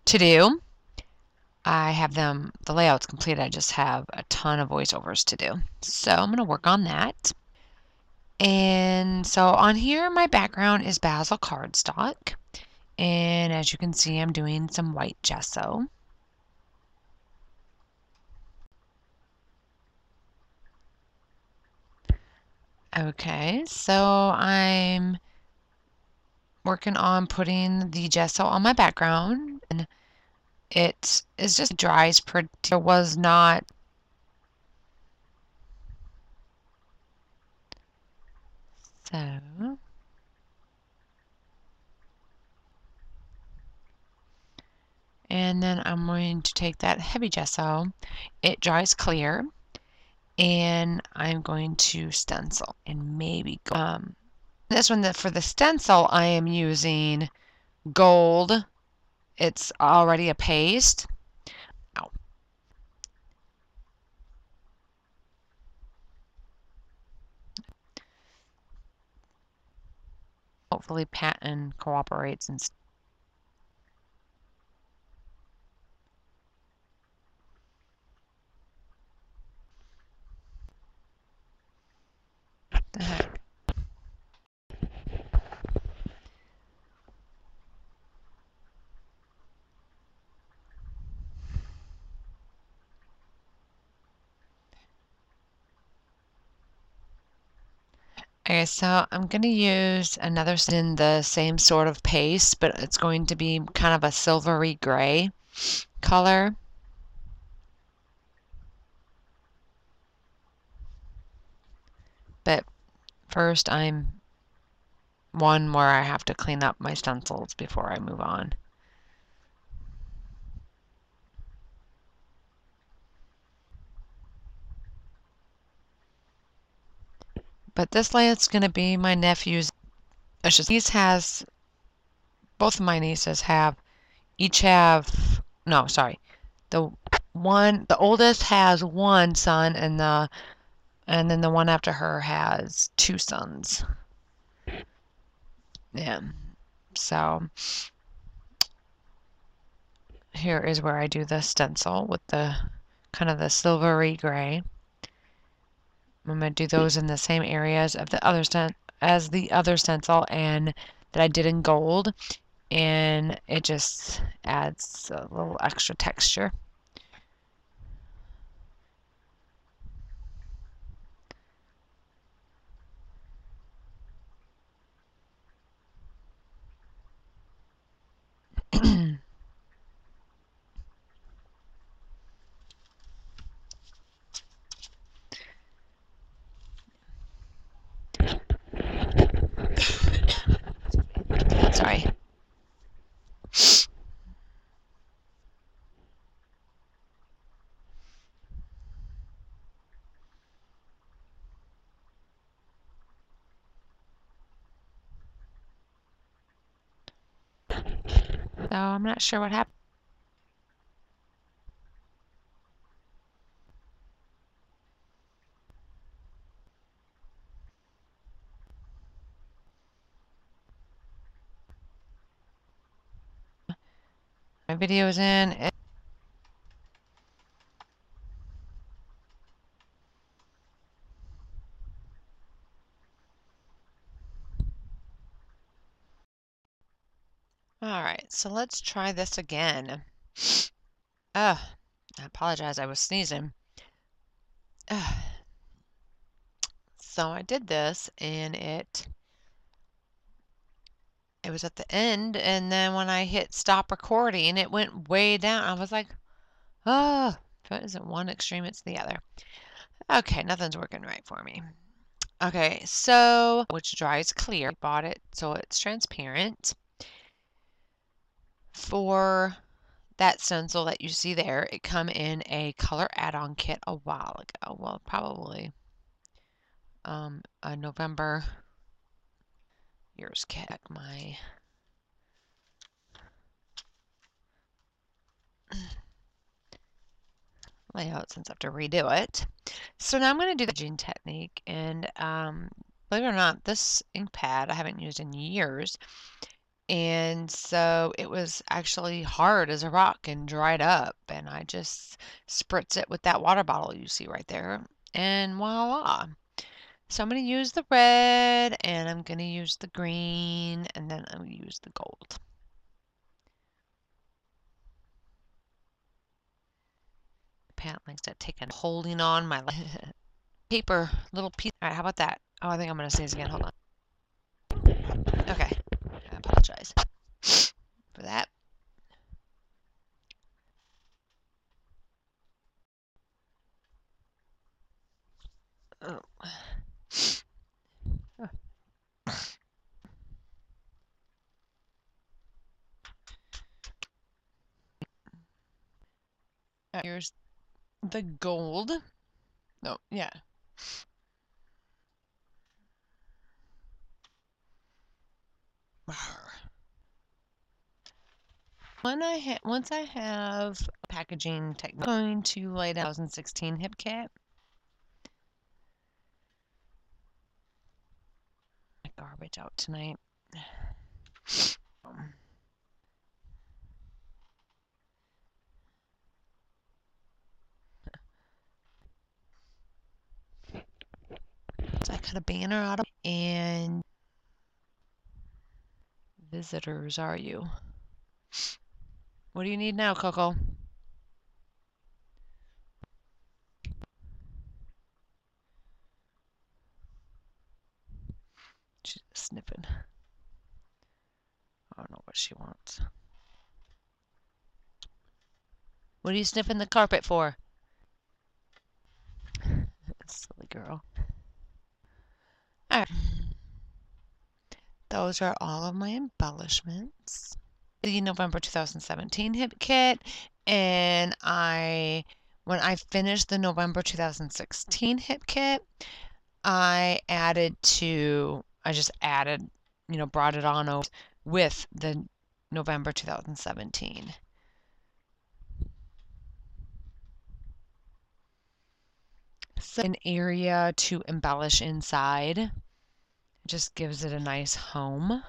to do. I have the layouts complete. I just have a ton of voiceovers to do. So I'm going to work on that. And so on here, my background is basil cardstock. And as you can see, I'm doing some white gesso. Okay, so I'm working on putting the gesso on my background, and it is just dries pretty. It was not so. And then I'm going to take that heavy gesso. It dries clear, and I'm going to stencil and maybe this one for the stencil I am using gold. It's already a paste. Ow. Hopefully Patton cooperates and the heck. Okay, so I'm going to use another in the same sort of paste, but it's going to be kind of a silvery gray color. But first I'm one where I have to clean up my stencils before I move on. But this layout's going to be my nephew's. Both of my nieces each have, no, sorry. The oldest has one son, and then the one after her has two sons. Yeah. So here is where I do the stencil with the kind of the silvery gray. I'm going to do those in the same areas of the other stencil and that I did in gold, and it just adds a little extra texture. Sorry. So I'm not sure what happened. My video's in. All right, so let's try this again. I apologize, I was sneezing. So I did this, and it was at the end, and then when I hit stop recording, it went way down. I was like, oh, if it isn't one extreme, it's the other. Okay, nothing's working right for me. Okay, so, which dries clear. I bought it so it's transparent. For that stencil that you see there, it come in a color add-on kit a while ago. Well, probably a November year's kit. My layout since I have to redo it. So now I'm going to do the edging technique, and believe it or not, this ink pad I haven't used in years. And so it was actually hard as a rock and dried up. And I just spritz it with that water bottle you see right there. And voila. So I'm going to use the red and I'm going to use the green and then I'm going to use the gold. Pat likes to take a holding on my paper little piece. All right, how about that? Oh, I think I'm going to sneeze again. Hold on. Okay. I apologize for that. Oh. Here's the gold. No, yeah. Once I have packaging technique, I'm going to lay down 2016 hip kit. Garbage out tonight. So I cut a banner out of and visitors, are you? What do you need now, Coco? She's sniffing. I don't know what she wants. What are you sniffing the carpet for? Silly girl. All right. Those are all of my embellishments. The November 2017 hip kit, and when I finished the November 2016 hip kit, I just added, brought it on over with the November 2017. So an area to embellish inside. It just gives it a nice home.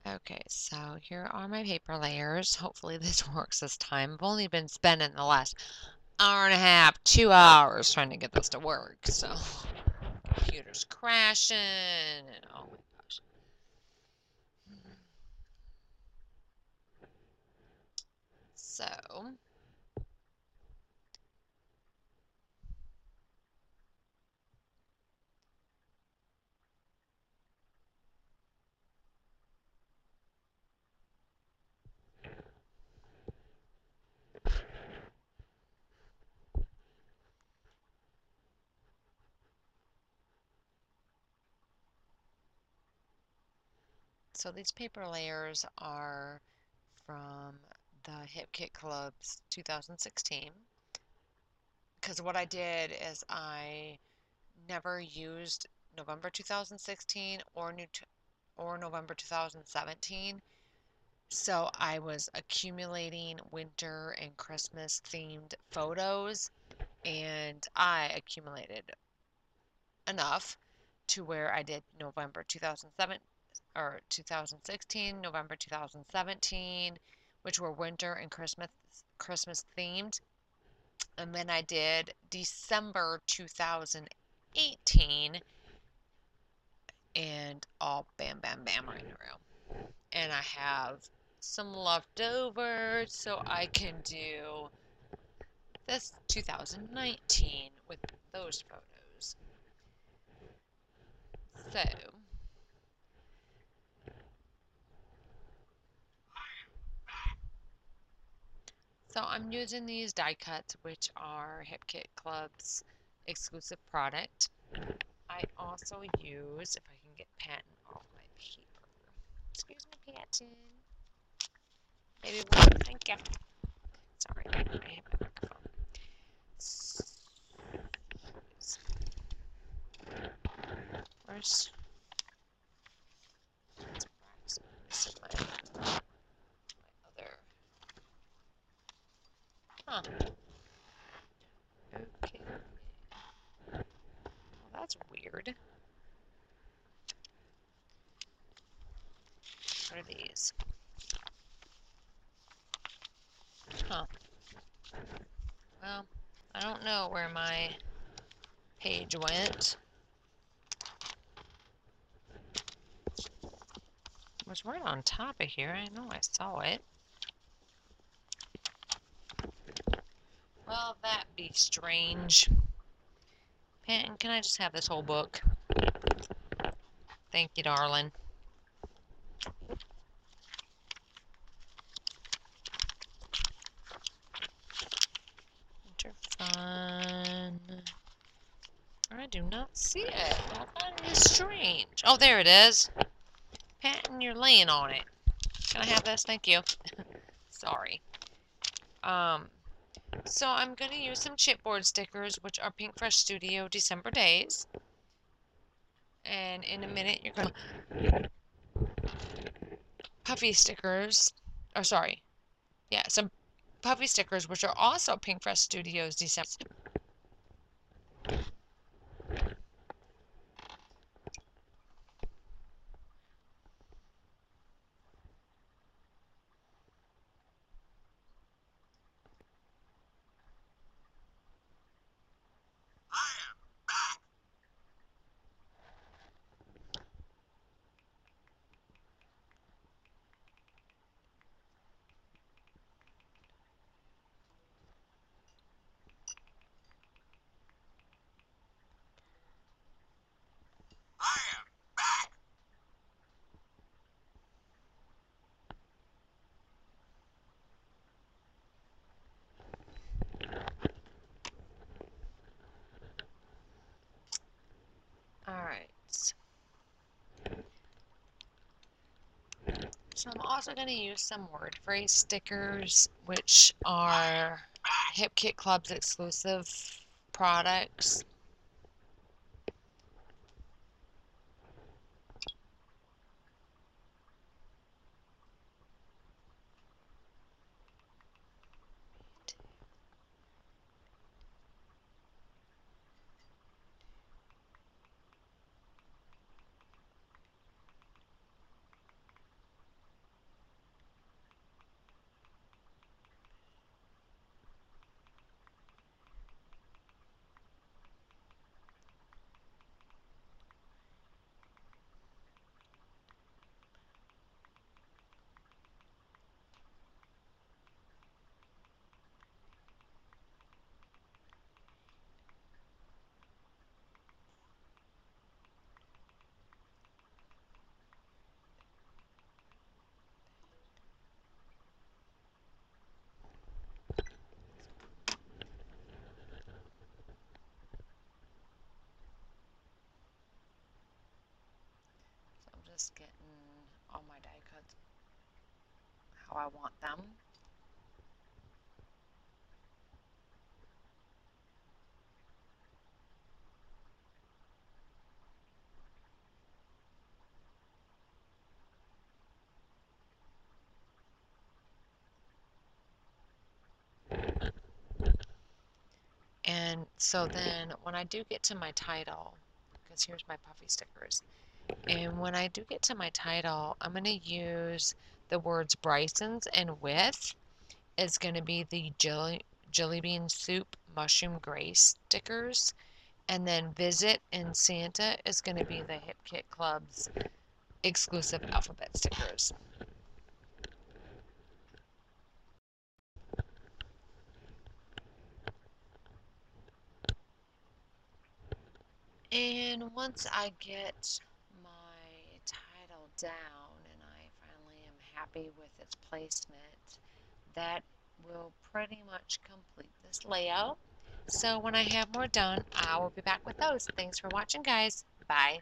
Okay, so here are my paper layers. Hopefully this works this time. I've only been spending the last hour and a half, 2 hours trying to get this to work. So computer's crashing and oh my gosh. So these paper layers are from the Hip Kit Club's 2016. Because what I did is I never used November 2016 or November 2017. So I was accumulating winter and Christmas themed photos, and I accumulated enough to where I did November 2007 or 2016, November 2017, which were winter and Christmas themed. And then I did December 2018 and all bam bam bam right through. And I have some left over so I can do this 2019 with those photos. So I'm using these die cuts, which are Hip Kit Club's exclusive product. I also use, if I can get patent off my paper. Excuse me, patent. Maybe one. Thank you. Sorry, I hit my microphone. Where's Bryson? My other. Huh. Okay. Well, that's weird. What are these? Huh. Well, I don't know where my page went. It was right on top of here. I know I saw it. Well, that be strange. Panton, can I just have this whole book? Thank you, darling. Winter Fun. I do not see it. That is strange. Oh, there it is. Panton, you're laying on it. Can I have this? Thank you. Sorry. So I'm going to use some chipboard stickers, which are Pink Fresh Studio December Days. And in a minute, you're going to puffy stickers. Or sorry. Yeah, some puffy stickers, which are also Pink Fresh Studios December. Alright. So I'm also going to use some word phrase stickers, which are Hip Kit Club's exclusive products. So I'm just getting all my die cuts how I want them. And so then when I do get to my title, because here's my puffy stickers, and when I do get to my title, I'm going to use the words Bryson's, and with is going to be the jelly bean soup mushroom gray stickers. And then Visit and Santa is going to be the Hip Kit Club's exclusive alphabet stickers. And once I get my title down and I finally am happy with its placement, that will pretty much complete this layout. So when I have more done, I will be back with those. Thanks for watching, guys. Bye.